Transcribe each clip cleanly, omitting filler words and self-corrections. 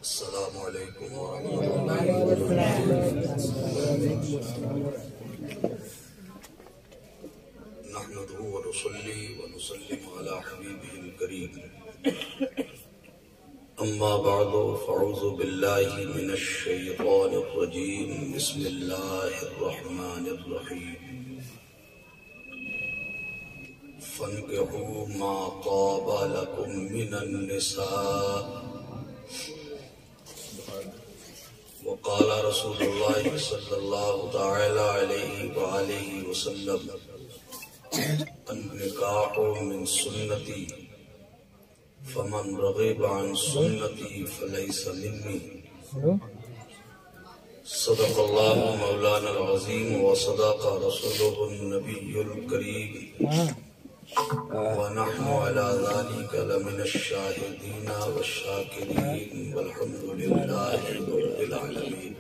السلام علیکم ورحمۃ اللہ نحمده ونصلي ونسلم على حبيبه الكريم أما بعد فأعوذ بالله من الشيطان الرجيم بسم الله الرحمن الرحيم فانكحوا ما طاب لكم من النساء وقال رسول الله صلى الله تعالى عليه وآله وسلم النكاح من سنتي فمن رغب عن سنتي فليس مني صدق الله مولانا العظيم وصدق رسوله النبي الكريم ونحن على ذلك لمن الشاهدين والشاكرين والحمد لله رب العالمين.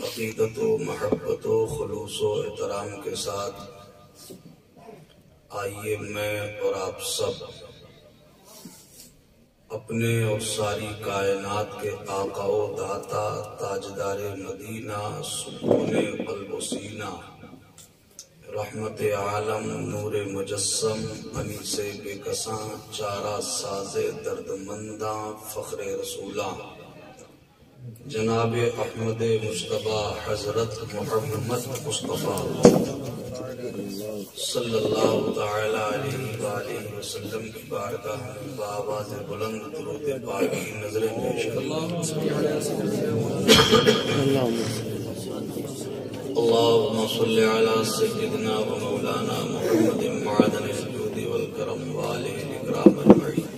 عقیدت و محبت و خلوص و احترام کے ساتھ آئیے میں اور آپ سب اپنے اور ساری کائنات کے آقا و داتا تاجدار مدینہ سکون قلب و سینہ رحمت عالم نور مجسم انیس بے کساں چارہ ساز درد منداں فخر رسولاں جناب احمد مصطفیٰ حضرت محمد مصطفیٰ صلی اللہ تعالی علیہ وآلہ وسلم کی بارگاہ میں بآواز بلند درود پاک کی نظریں پیش اللهم صل على سيدنا ومولانا محمد معدن الجود والكرم وآله الإكرام أجمعين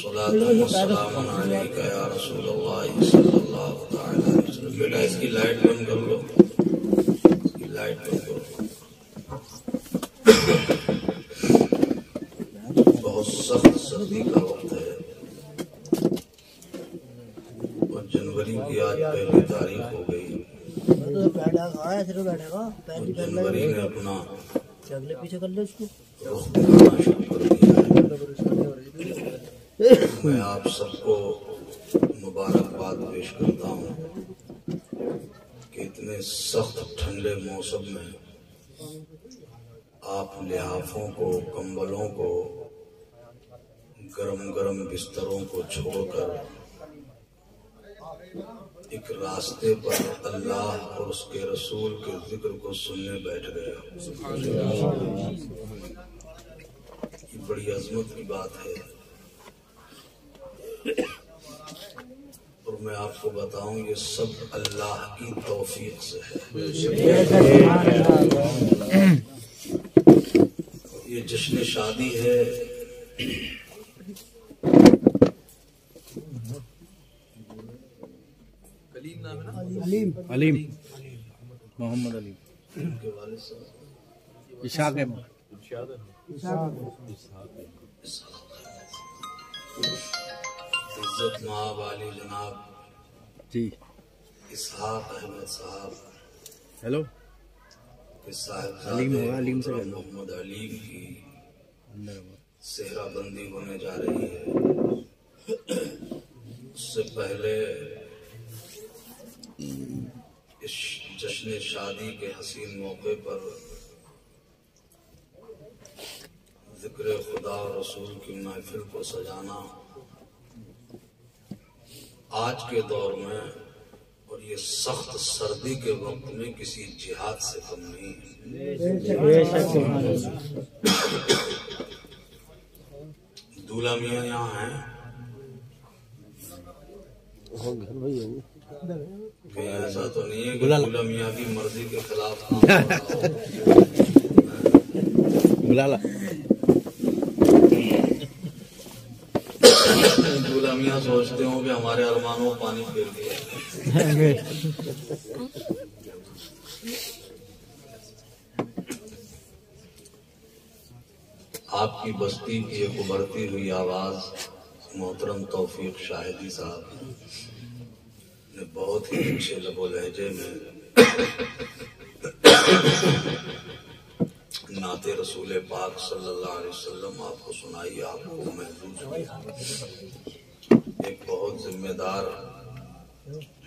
صلاة وسلام عليك يا رسول الله صلى الله تعالى عليه وسلم. بیٹا اس کی لائٹ بند کر لو، اس کی لائٹ بند کر لو. بہت سخت سردی کا وقت ہے اور جنوری کی آج پہلی تاریخ ہو گئی. جنوری نے اپنا رخ دکھانا شروع کر دیا ہے. میں آپ سب کو مبارکباد پیش کرتا ہوں کہ اتنے سخت ٹھنڈے موسم میں آپ لحافوں کو، کمبلوں کو، گرم گرم بستروں کو چھوڑ کر ایک راستے پر اللہ اور اس کے رسول کے ذکر کو سننے بیٹھ گئے. یہ بڑی عظمت کی بات ہے اور میں آپ کو بتاؤں یہ سب اللہ کی توفیق سے ہے. یہ جشن شادی ہے، علیم محمد علیم کے والد صاحب اشاق عزت مآب علی جناب جی اسحاق احمد صاحب ہیلو کے صاحب علیم ہوگا، علیم سے محمد علیم کی صحرا بندی ہونے جا رہی ہے. اس سے پہلے اس جشن شادی کے حسین موقع پر ذکر خدا اور رسول کی محفل کو سجانا آج کے دور میں اور یہ سخت سردی کے وقت میں کسی جہاد سے کم نہیں ہے. دولہ میاں یہاں ہیں کہ ایسا تو نہیں ہے کہ دولہ میاں کی مرضی کے خلاف بلالا دولہ میاں سوچتے ہوں کہ ہمارے ارمانوں پانی پھیر دیا. آپ کی بستی کی ایک ابھرتی ہوئی آواز محترم توفیق شاہدی صاحب نے بہت ہی اچھے لب و لہجے میں نعت رسول پاک صلی اللہ علیہ وسلم آپ کو سنائی، آپ کو محفوظ ہوئی۔ ایک بہت ذمہ دار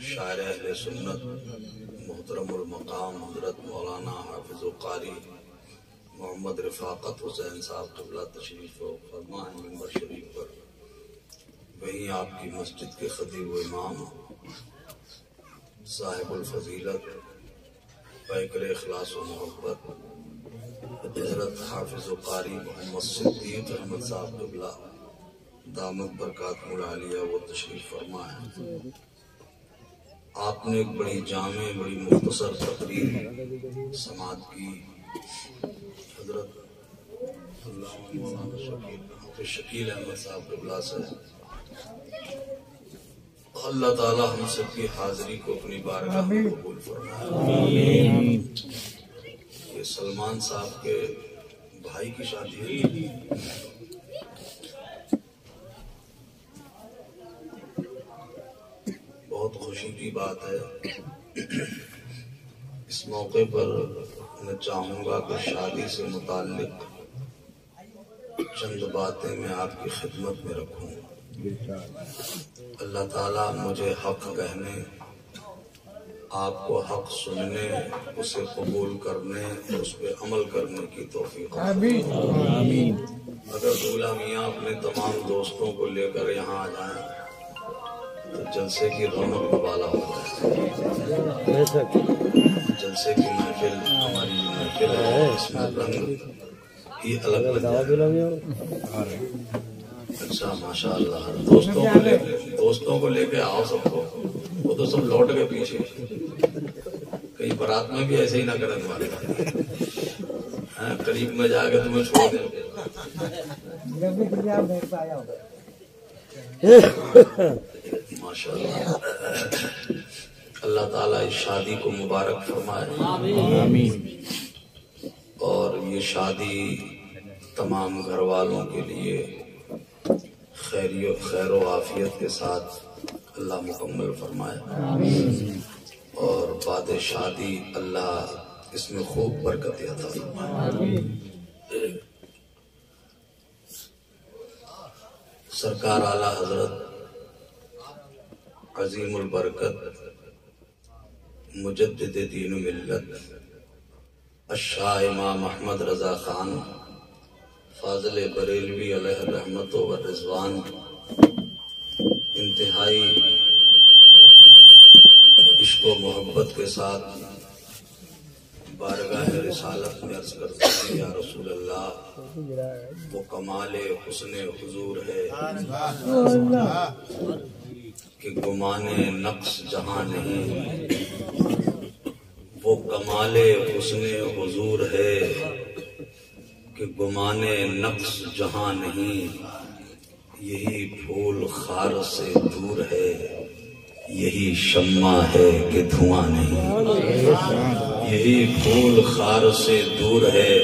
شاعر اہل سنت محترم المقام حضرت مولانا حافظ و قاری محمد رفاقت حسین صاحب قبلہ تشریف فرما ہیں منبر شریف پر، وہیں آپ کی مسجد کے خطیب و امام صاحب الفضیلت پیکر اخلاص و محبت حضرت حافظ و قاری محمد صدیق احمد صاحب قبلہ دامت برکات العالیہ وہ تشریف فرما ہے۔ آپ نے ایک بڑی جامع بڑی مختصر تقریر سماعت کی حضرت علامہ مولانا شکیل احمد صاحب قبلہ سے۔ اللہ تعالی ہم سب کی حاضری کو اپنی بارگاہ میں قبول فرمائے۔ یہ سلمان صاحب کے بھائی کی شادی ہے۔ بہت خوشی کی بات ہے۔ اس موقع پر میں چاہوں گا کہ شادی سے متعلق چند باتیں میں آپ کی خدمت میں رکھوں۔ اللہ تعالیٰ مجھے حق کہنے، آپ کو حق سننے، اسے قبول کرنے اور اس پہ عمل کرنے کی توفیق آمین۔ اگر دولہا میاں اپنے تمام دوستوں کو لے کر یہاں آ جائیں تو جلسے کی رونق والا ہوتا ہے۔ جلسے کی محفل ہماری محفل ہے، اس میں رنگ ہی الگ لگتا ہے۔ اچھا ماشاء اللہ، دوستوں کو لے کے آؤ سب کو، وہ تو سب لوٹ کے پیچھے، کہیں برات میں بھی ایسے ہی نہ کریں تمہارے قریب میں جا کے تمہیں چھوڑ دیں۔ ماشاء اللہ، اللہ تعالیٰ اس شادی کو مبارک فرمائے آمین۔ اور یہ شادی تمام گھر والوں کے لیے خیر و عافیت کے ساتھ اللہ مکمل فرمائے، اور بعد شادی اللہ اس میں خوب برکت عطا فرمائے۔ سرکار اعلیٰ حضرت عظیم البرکت مجدد دین و ملت الشاہ امام احمد رضا خان فاضل بریلوی علیہ الرحمت و رضوان انتہائی عشق و محبت کے ساتھ بارگاہ رسالت میں عرض کرتے ہیں یا رسول اللہ، وہ کمال حسن حضور ہے کہ گمان نقص جہاں نہیں، وہ کمال حسن حضور ہے کہ گمان نقص جہاں نہیں، یہی پھول خار سے دور ہے، یہی شمع ہے کہ دھواں نہیں، یہی پھول خار سے دور ہے،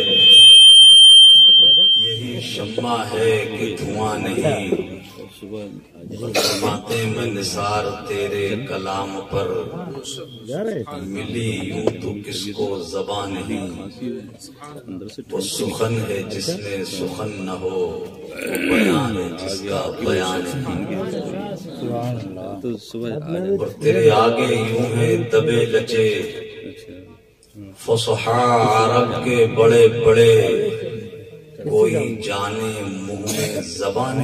یہی شمع ہے کہ دھواں نہیں۔ فرماتے میں نثار تیرے کلام پر، ملی یوں تو کس کو زبان نہیں، وہ سخن ہے جس میں سخن نہ ہو، وہ بیان ہے جس کا بیان نہیں۔ اور تیرے آگے یوں ہے دبے لچے فصحاء عرب کے بڑے بڑے، کوئی جانے منہ میں زبان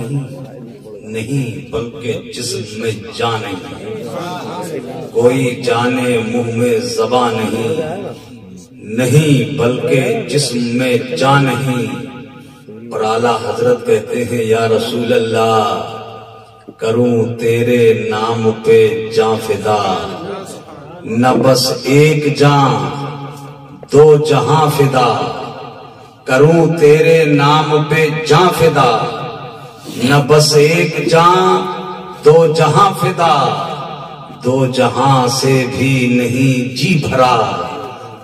نہیں بلکہ جسم میں جان نہیں، کوئی جانے منہ میں زبان نہیں بلکہ جسم میں جان نہیں۔ اور اعلیٰ حضرت کہتے ہیں یا رسول اللہ، کروں تیرے نام پہ جاں فدا، نہ بس ایک جاں دو جہاں فدا، کروں تیرے نام پہ جاں فدا، نہ بس ایک جاں دو جہاں فدا، دو جہاں سے بھی نہیں جی بھرا،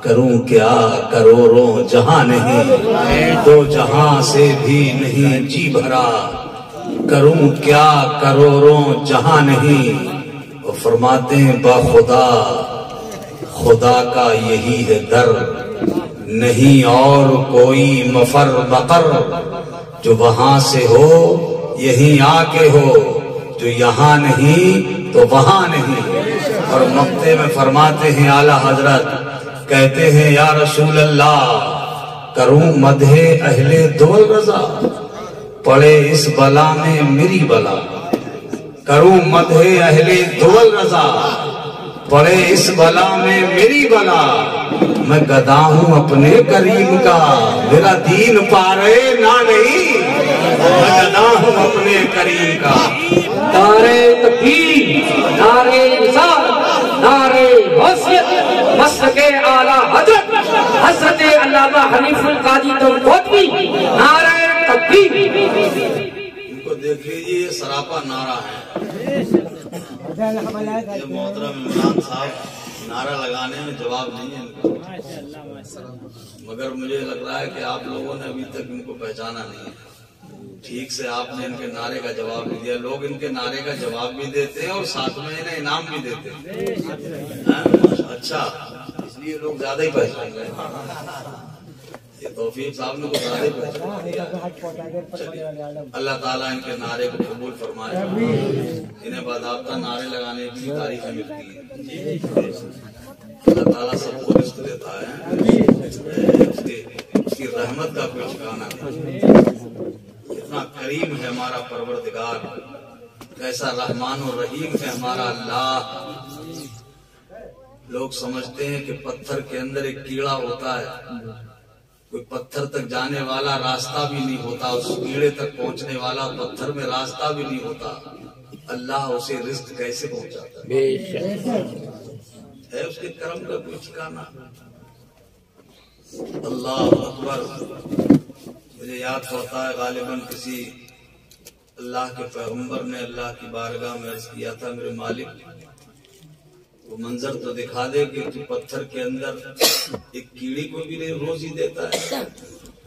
کروں کیا کروڑوں جہاں نہیں، دو جہاں سے بھی نہیں جی بھرا، کروں کیا کروڑوں جہاں نہیں۔ وہ فرماتے ہیں با خدا، خدا کا یہی ہے در، نہیں اور کوئی مفر مقر، جو وہاں سے ہو یہیں آ کے ہو، جو یہاں نہیں تو وہاں نہیں۔ اور مقطع میں فرماتے ہیں اعلیٰ حضرت، کہتے ہیں یا رسول اللہ کروں مدح اہل دول رضا، پڑے اس بلا میں میری بلا، کروں مدح اہل دول رضا، پڑے اس بلا میں میری بلا، میں گدا ہوں اپنے کریم کا، میرا دین پارے نہ نہیں، میں گدا ہوں اپنے کریم کا۔ نعرے تکبیر، نعرے رسالت، نعرے حیثیت، مسلک اعلیٰ حضرت حضرت علامہ حنیف القادری کوٹوی، نعرے تکبیر۔ ان کو دیکھ لیجیے، یہ سراپا نعرہ ہے۔ یہ محترم عمران صاحب نعرہ لگانے میں جواب نہیں ہے ان کو، مگر مجھے لگ رہا ہے کہ آپ لوگوں نے ابھی تک ان کو پہچانا نہیں ہے ٹھیک سے۔ آپ نے ان کے نعرے کا جواب نہیں دیا۔ لوگ ان کے نعرے کا جواب بھی دیتے ہیں اور ساتھ میں انہیں انعام بھی دیتے ہیں۔ اچھا، اس لیے لوگ زیادہ ہی پہچان رہے ہیں۔ یہ توفیق صاحب نے کو زیادہ ہی پہچان دیا۔ اللہ تعالیٰ ان کے نعرے کو قبول فرمائے، انہیں باضابطہ نعرے لگانے کی تاریخیں ملتی ہیں۔ اللہ تعالیٰ سب کو رزق دیتا ہے، اس کی رحمت کا کوئی ٹھکانہ نہیں۔ اتنا کریم ہے ہمارا پروردگار، کیسا رحمان و رحیم ہے ہمارا اللہ۔ لوگ سمجھتے ہیں کہ پتھر کے اندر ایک کیڑا ہوتا ہے، کوئی پتھر تک جانے والا راستہ بھی نہیں ہوتا، اس کیڑے تک پہنچنے والا پتھر میں راستہ بھی نہیں ہوتا، اللہ اسے رزق کیسے پہنچاتا ہے اس کے کرم کا کوئی ٹھکانہ۔ اللہ اکبر۔ مجھے یاد پڑتا ہے غالباً کسی اللہ کے پیغمبر نے اللہ کی بارگاہ میں عرض کیا تھا، میرے مالک وہ منظر تو دکھا دے کہ تو پتھر کے اندر ایک کیڑی کو بھی نہیں روزی دیتا ہے۔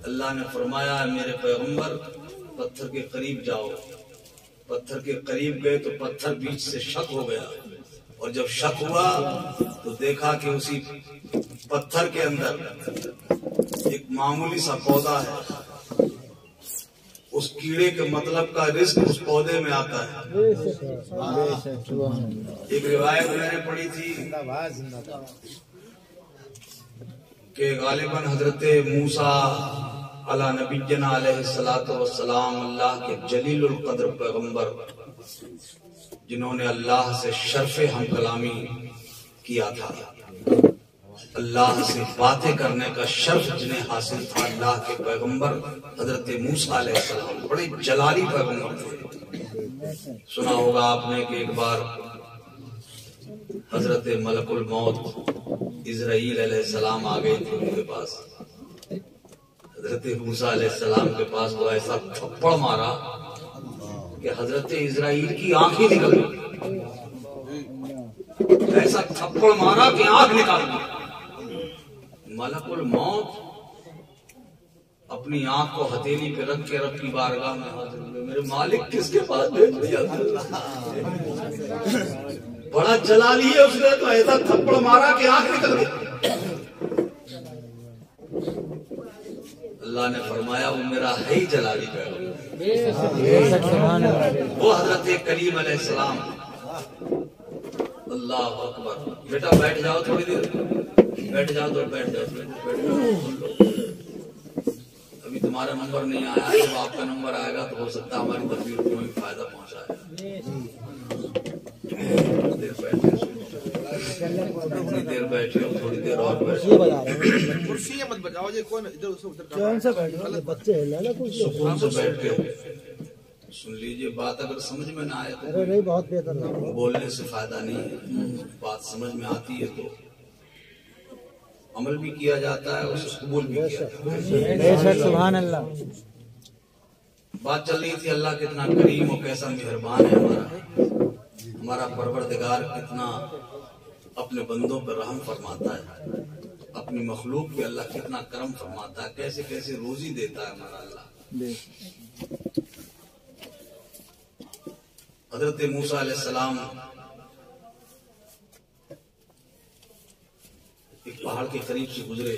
اللہ نے فرمایا میرے پیغمبر پتھر کے قریب جاؤ۔ پتھر کے قریب گئے تو پتھر بیچ سے شک ہو گیا، اور جب شک ہوا تو دیکھا کہ اسی پتھر کے اندر ایک معمولی سا پودا ہے، اس کیڑے کے مطلب کا رزق اس پودے میں آتا ہے۔ ایک روایت میں نے پڑھی تھی کہ غالباً حضرت موسیٰ علیہ نبینا علیہ الصلوۃ والسلام اللہ کے جلیل القدر پیغمبر، جنہوں نے اللہ سے شرف ہم کلامی کیا تھا، اللہ سے باتیں کرنے کا شرف جنہیں حاصل تھا، اللہ کے پیغمبر حضرت موسیٰ علیہ السلام بڑے جلالی پیغمبر تھے۔ سنا ہوگا آپ نے کہ ایک بار حضرت ملک الموت اسرائیل علیہ السلام آ گئے تھے ان کے پاس، حضرت موسیٰ علیہ السلام کے پاس، وہ ایسا تھپڑ مارا کہ حضرت اسرائیل کی آنکھ ہی نکل گئی، ایسا تھپڑ مارا کہ آنکھ نکال گئی۔ ملک الموت اپنی آنکھ کو ہتھیلی پہ رکھ کے رب کی بارگاہ میں حاضر ہوئے، میرے مالک کس کے پاس بھیج دیا؟ بڑا جلالی ہے اس نے، تو ایسا تھپڑ مارا کہ آنکھ نکل گئی۔ اللہ نے فرمایا وہ میرا ہے ہی جلالی پیغمبر، وہ حضرت کلیم علیہ السلام۔ اللہ اکبر۔ بیٹا بیٹھ جاؤ تھوڑی دیر، بیٹھ جاؤ تو بیٹھ جاؤ۔ ابھی تمہارا نمبر نہیں آیا ہے، جب آپ کا نمبر آئے گا تو ہو سکتا ہے ہماری تقریر کو بھی فائدہ پہنچائے۔ تھوڑی دیر بیٹھے ہو، تھوڑی دیر اور بیٹھے، سکون سے بیٹھ کے سن لیجئے۔ بات اگر سمجھ میں نہ آئے تو بولنے سے فائدہ نہیں ہے، بات سمجھ میں آتی ہے تو عمل بھی کیا جاتا ہے، اسے قبول بھی کیا جاتا ہے۔ سبحان اللہ۔ بات چل رہی تھی اللہ کتنا کریم اور کیسا مہربان ہے ہمارا پروردگار، کتنا اپنے بندوں پر رحم فرماتا ہے، اپنی مخلوق پہ اللہ کتنا کرم فرماتا ہے، کیسے کیسے روزی دیتا ہے ہمارا اللہ۔ حضرت موسیٰ علیہ السلام ایک پہاڑ کے قریب سے گزرے،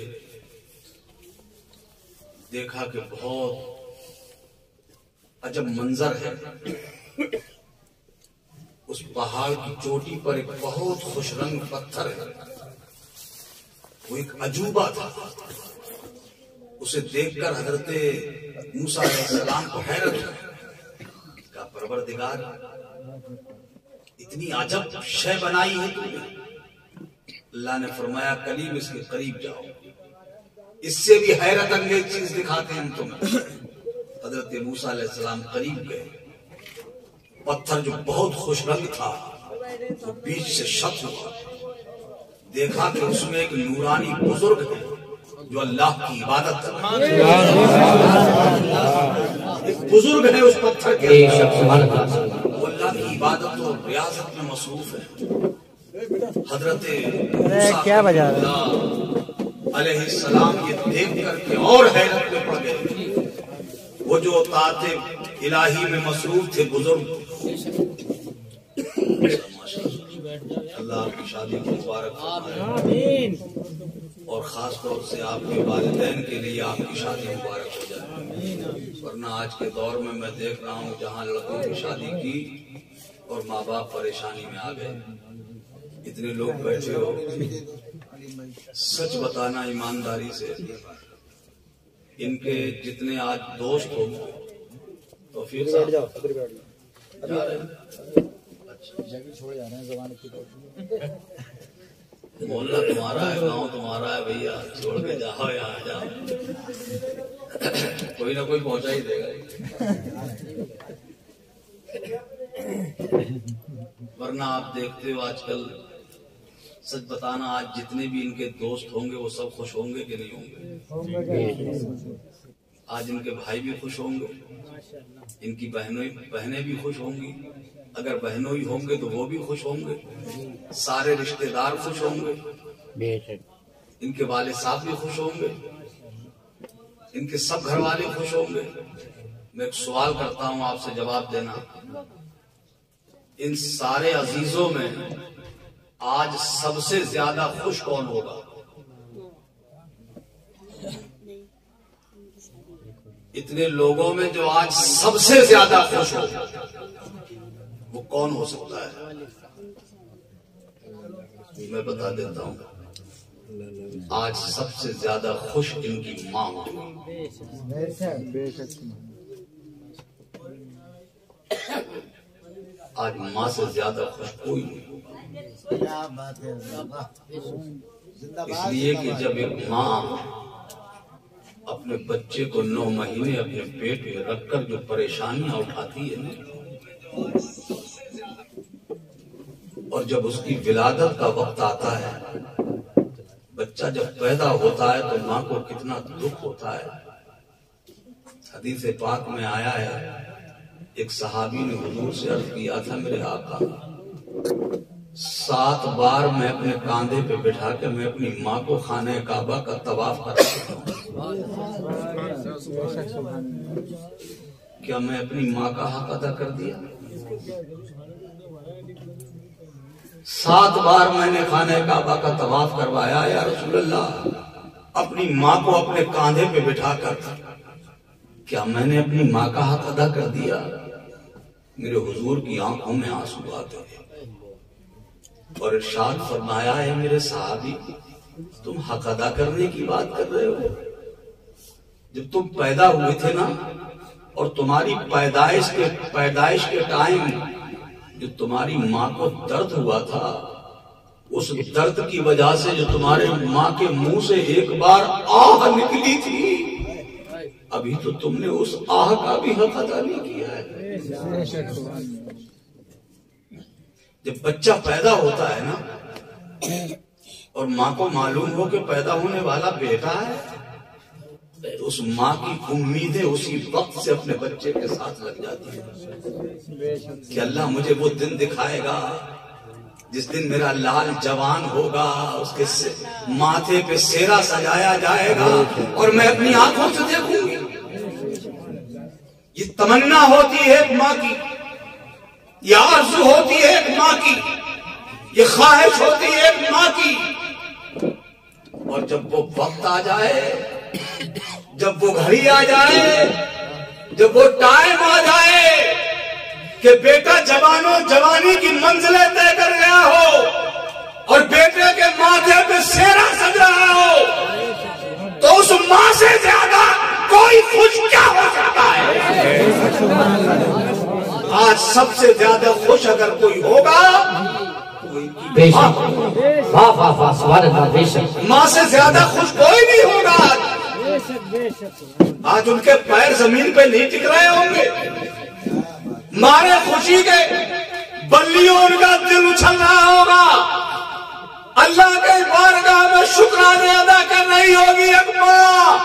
دیکھا کہ بہت عجب منظر ہے. اس پہاڑ کی چوٹی پر ایک بہت خوش رنگ پتھر ہے. وہ ایک عجوبہ تھا. اسے دیکھ کر حضرت موسیٰ علیہ السلام کو حیرت ہوئی. کہا پروردگار اتنی عجب شے بنائی ہے تم نے. اللہ نے فرمایا کلیم اس کے قریب جاؤ, اس سے بھی حیرت انگیز چیز دکھاتے ہیں تمہیں. حضرت موسیٰ علیہ السلام قریب گئے. پتھر جو بہت خوش رنگ تھا وہ بیچ سے شق ہوا. دیکھا کہ اس میں ایک نورانی بزرگ ہے جو اللہ کی عبادت کرتا ہے. ایک بزرگ ہے اس پتھر کے, وہ اللہ کی عبادت اور ریاضت میں مصروف ہے. حضرت موسیٰ علیہ السلام یہ دیکھ کر کے اور حیرت میں پڑ گئے. وہ جو طاعت الہی میں مصروف تھے بزرگ. اللہ آپ کی شادی کو مبارک فرمائے اور خاص طور سے آپ کے والدین کے لیے آپ کی شادی مبارک ہو جائے. ورنہ آج کے دور میں میں دیکھ رہا ہوں جہاں لڑکوں کی شادی کی اور ماں باپ پریشانی میں آ گئے. اتنے لوگ بیٹھے ہو, سچ بتانا ایمانداری سے, ان کے جتنے آج دوست ہو توفیق صاحب محلہ تمہارا ہے, گاؤں تمہارا ہے بھیا, چھوڑ کے جاؤ یہاں جاؤ, کوئی نہ کوئی پہنچا ہی دے گا. ورنہ آپ دیکھتے ہو آج کل, سچ بتانا آج جتنے بھی ان کے دوست ہوں گے وہ سب خوش ہوں گے کہ نہیں ہوں گے؟ آج ان کے بھائی بھی خوش ہوں گے, ان کی بہنیں بھی خوش ہوں گی. اگر بہنوں ہی ہوں گے تو وہ بھی خوش ہوں گے. سارے رشتہ دار خوش ہوں گے, ان کے والد صاحب بھی خوش ہوں گے, ان کے سب گھر والے خوش ہوں گے. میں ایک سوال کرتا ہوں, آپ سے جواب دینا. ان سارے عزیزوں میں آج سب سے زیادہ خوش کون ہوگا؟ اتنے لوگوں میں جو آج سب سے زیادہ خوش ہو وہ کون ہو سکتا ہے؟ میں بتا دیتا ہوں, آج سب سے زیادہ خوش ان کی ماں ہوگی. آج ماں سے زیادہ خوش کوئی نہیں ہوگا. اس لیے کہ جب ایک ماں اپنے بچے کو 9 مہینے اپنے پیٹ میں رکھ کر جو پریشانیاں اٹھاتی ہے نا, اور جب اس کی ولادت کا وقت آتا ہے, بچہ جب پیدا ہوتا ہے تو ماں کو کتنا دکھ ہوتا ہے. حدیث پاک میں آیا ہے, ایک صحابی نے حضور سے عرض کیا تھا, میرے آقا 7 بار میں اپنے کاندھے پہ بٹھا کے میں اپنی ماں کو خانہ کعبہ کا طواف کراتا ہوں, کیا میں اپنی ماں کا حق ادا کر دیا؟ 7 بار میں نے خانہ کعبہ کا طواف کروایا. یا رسول اللہ, اپنی ماں کو اپنے کاندھے پہ بٹھا کر کیا میں نے اپنی ماں کا حق ادا کر دیا؟ میرے حضور کی آنکھوں میں آنسو آتے ہیں اور ارشاد فرمایا ہے, میرے صحابی تم حق ادا کرنے کی بات کر رہے ہو. جب تم پیدا ہوئے تھے نا, اور تمہاری پیدائش کے ٹائم جو تمہاری ماں کو درد ہوا تھا, اس درد کی وجہ سے جو تمہارے ماں کے منہ سے ایک بار آہ نکلی تھی, ابھی تو تم نے اس آہ کا بھی حق ادا نہیں کیا ہے. جب بچہ پیدا ہوتا ہے نا, اور ماں کو معلوم ہو کہ پیدا ہونے والا بیٹا ہے, تو اس ماں کی امیدیں اسی وقت سے اپنے بچے کے ساتھ لگ جاتی ہیں کہ اللہ مجھے وہ دن دکھائے گا جس دن میرا لال جوان ہوگا, اس کے ماتھے پہ سیرا سجایا جائے گا اور میں اپنی آنکھوں سے دیکھوں گی. یہ تمنا ہوتی ہے ایک ماں کی, یہ آرزو ہوتی ہے ایک ماں کی, یہ خواہش ہوتی ہے ایک ماں کی. اور جب وہ وقت آ جائے جب وہ گھڑی آ جائے، جب وہ ٹائم آ جائے کہ بیٹا جوانی کی منزلیں طے کر گیا ہو اور بیٹے کے ماتھے پہ سہرا سج رہا ہو، تو اس ماں سے زیادہ کوئی خوش کیا ہو سکتا ہے؟ آج سب سے زیادہ خوش اگر کوئی ہوگا بے شک، واہ واہ واہ، سبحان اللہ، بے شک، ماں سے زیادہ خوش کوئی نہیں ہوگا۔ آج ان کے پیر زمین پہ نہیں ٹک رہے ہوں گے، مارے خوشی کے بلیوں ان کا دل اچھل رہا ہوگا، اللہ کے بارگاہ میں شکرانے ادا کر رہی ہوگی ایک ماں۔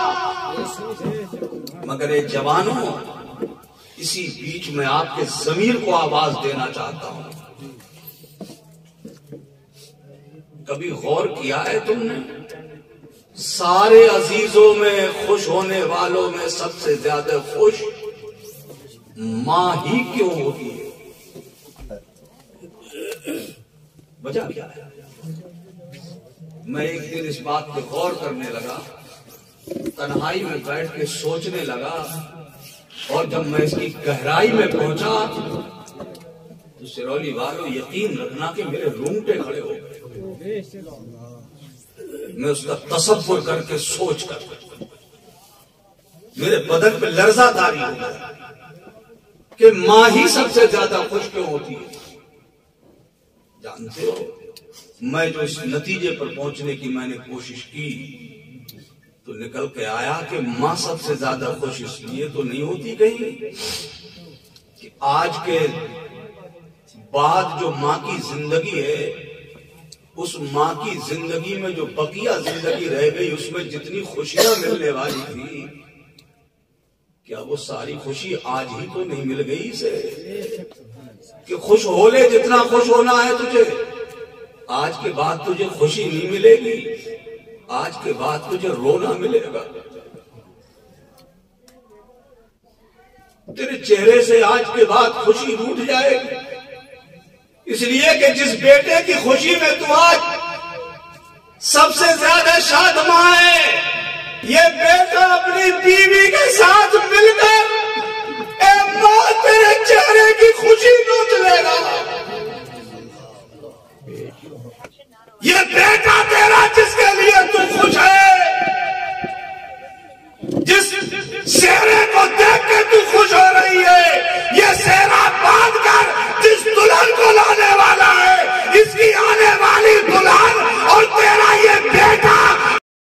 مگر اے جوانوں، اسی بیچ میں آپ کے ضمیر کو آواز دینا چاہتا ہوں، کبھی غور کیا ہے تم نے؟ سارے عزیزوں میں خوش ہونے والوں میں سب سے زیادہ خوش ماں ہی کیوں ہوتی ہے؟ وجہ کیا ہے؟ میں ایک دن اس بات پہ غور کرنے لگا، تنہائی میں بیٹھ کے سوچنے لگا، اور جب میں اس کی گہرائی میں پہنچا تو سرولی والوں یقین رکھنا کہ میرے رونگٹے کھڑے ہو گئے۔ میں اس کا تصور کر کے سوچ کر میرے بدن پہ لرزہ طاری ہو گیا کہ ماں ہی سب سے زیادہ خوش کیوں ہوتی ہے۔ جانتے ہو، میں جو اس نتیجے پر پہنچنے کی میں نے کوشش کی تو نکل کے آیا کہ ماں سب سے زیادہ خوش اس لیے تو نہیں ہوتی کہیں کہ آج کے بعد جو ماں کی زندگی ہے، اس ماں کی زندگی میں جو بقیہ زندگی رہ گئی، اس میں جتنی خوشیاں ملنے والی تھی، کیا وہ ساری خوشی آج ہی تو نہیں مل گئی اسے؟ کہ خوش ہو لے جتنا خوش ہونا ہے تجھے، آج کے بعد تجھے خوشی نہیں ملے گی، آج کے بعد تجھے رونا ملے گا۔ تیرے چہرے سے آج کے بعد خوشی روٹ جائے گی، اس لیے کہ جس بیٹے کی خوشی میں تو آج سب سے زیادہ شاد ماں ہے، یہ بیٹا اپنی بیوی کے ساتھ مل کر اے ماں تیرے چہرے کی خوشی لوٹ لے گا۔ یہ بیٹا تیرا جس کے لیے تو خوش ہے، جس سے